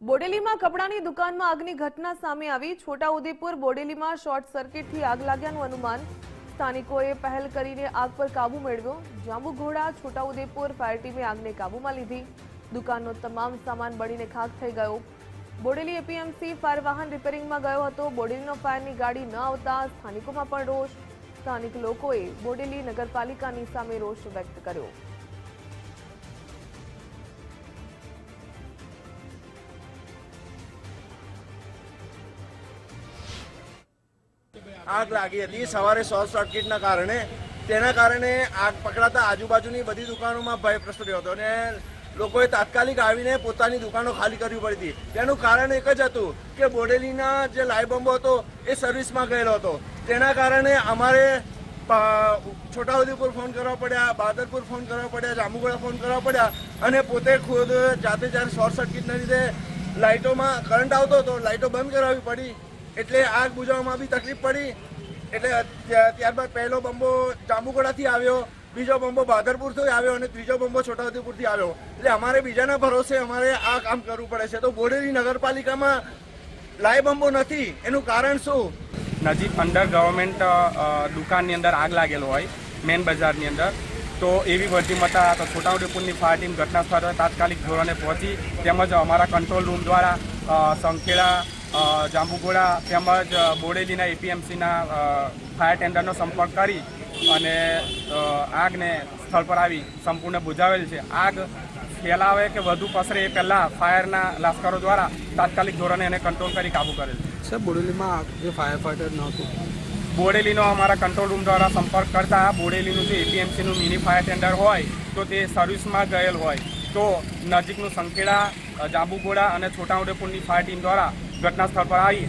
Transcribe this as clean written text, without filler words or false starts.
બોડેલીમાં કપડાની દુકાનમાં આગની ઘટના સામે આવી। છોટાઉદેપુર બોડેલીમાં શોર્ટ સર્કિટથી આગ લાગ્યાનું અનુમાન। સ્થાનિકોએ પહેલ કરીને આગ પર કાબુ મેળવ્યો। જાંબુઘોડા છોટાઉદેપુર ફાયર ટીમે આગને કાબૂમાં લીધી। દુકાનનો તમામ સામાન બળીને ખાખ થઈ ગયો। બોડેલી એપીએમસી ફાયર વાહન રિપેરિંગમાં ગયો હતો। બોડેલીનો ફાયરની ગાડી ન આવતા સ્થાનિકોમાં પણ રોષ। સ્થાનિક લોકોએ બોડેલી નગરપાલિકાની સામે રોષ વ્યક્ત કર્યો। आग लागी थी सवारे शॉर्ट सर्किटना कारणे तेना कारणे आग पकड़ाता आजूबाजूनी बधी दुकानों में भय प्रसर्यो हतो ने लोकोए तात्कालिक आवीने पोतानी दुकानो खाली करवी पड़ी थी। तेनुं कारण एक ज हतुं के बोडेलीना जे लाइव बम्बो हतो ए सर्विसमां गयेलो हतो। तेना कारणे अमारे छोटाउदेपुर फोन करवा पड्या, बहादुरपुर फोन करवा पड्या, जांबुगोड़ा फोन करवा पड्या अने पोते खुद जाते ज्यारे शॉर्ट सर्किटना लीधे लाइटोमां करंट आवतो हतो लाइटो बंध करावी पड़ी એટલે આગ બુઝાવવામાં બી તકલીફ પડી। એટલે ત્યારબાદ પહેલો બંબો જાંબુગોડાથી આવ્યો, બીજો બંબો બહાદરપુરથી આવ્યો અને ત્રીજો બંબો છોટાઉદેપુરથી આવ્યો। એટલે અમારે બીજાના ભરોસે અમારે આ કામ કરવું પડે છે। તો બોડેલી નગરપાલિકામાં લાઈવ બંબો નથી, એનું કારણ શું? નજીક અંડર ગવર્મેન્ટ દુકાનની અંદર આગ લાગેલો હોય મેન બજારની અંદર, તો એવી વર્ધીમતા તો છોટાઉદેપુરની ફાયર ટીમ ઘટના સ્થળે તાત્કાલિક ધોરણે પહોંચી તેમજ અમારા કંટ્રોલ રૂમ દ્વારા સંખેડા, જાંબુઘોડા તેમજ બોડેલીના એપીએમસીના ફાયર ટેન્ડરનો સંપર્ક કરી અને આગને સ્થળ પર આવી સંપૂર્ણ બુઝાવેલ છે। આગ ફેલાવે કે વધુ પસરે એ પહેલાં ફાયરના લશ્કરો દ્વારા તાત્કાલિક ધોરણે એને કંટ્રોલ કરી કાબૂ કરેલ છે। સર, બોડેલીમાં જે ફાયર ફાઈટર નહોતું, બોડેલીનો અમારા કંટ્રોલ રૂમ દ્વારા સંપર્ક કરતા બોડેલીનું જે એપીએમસીનું મિની ફાયર ટેન્ડર હોય તો તે સર્વિસમાં ગયેલ હોય તો નજીકનું સંખેડા, જાંબુઘોડા અને છોટાઉદેપુરની ફાયર ટીમ દ્વારા ઘટના સ્થળ પર આવી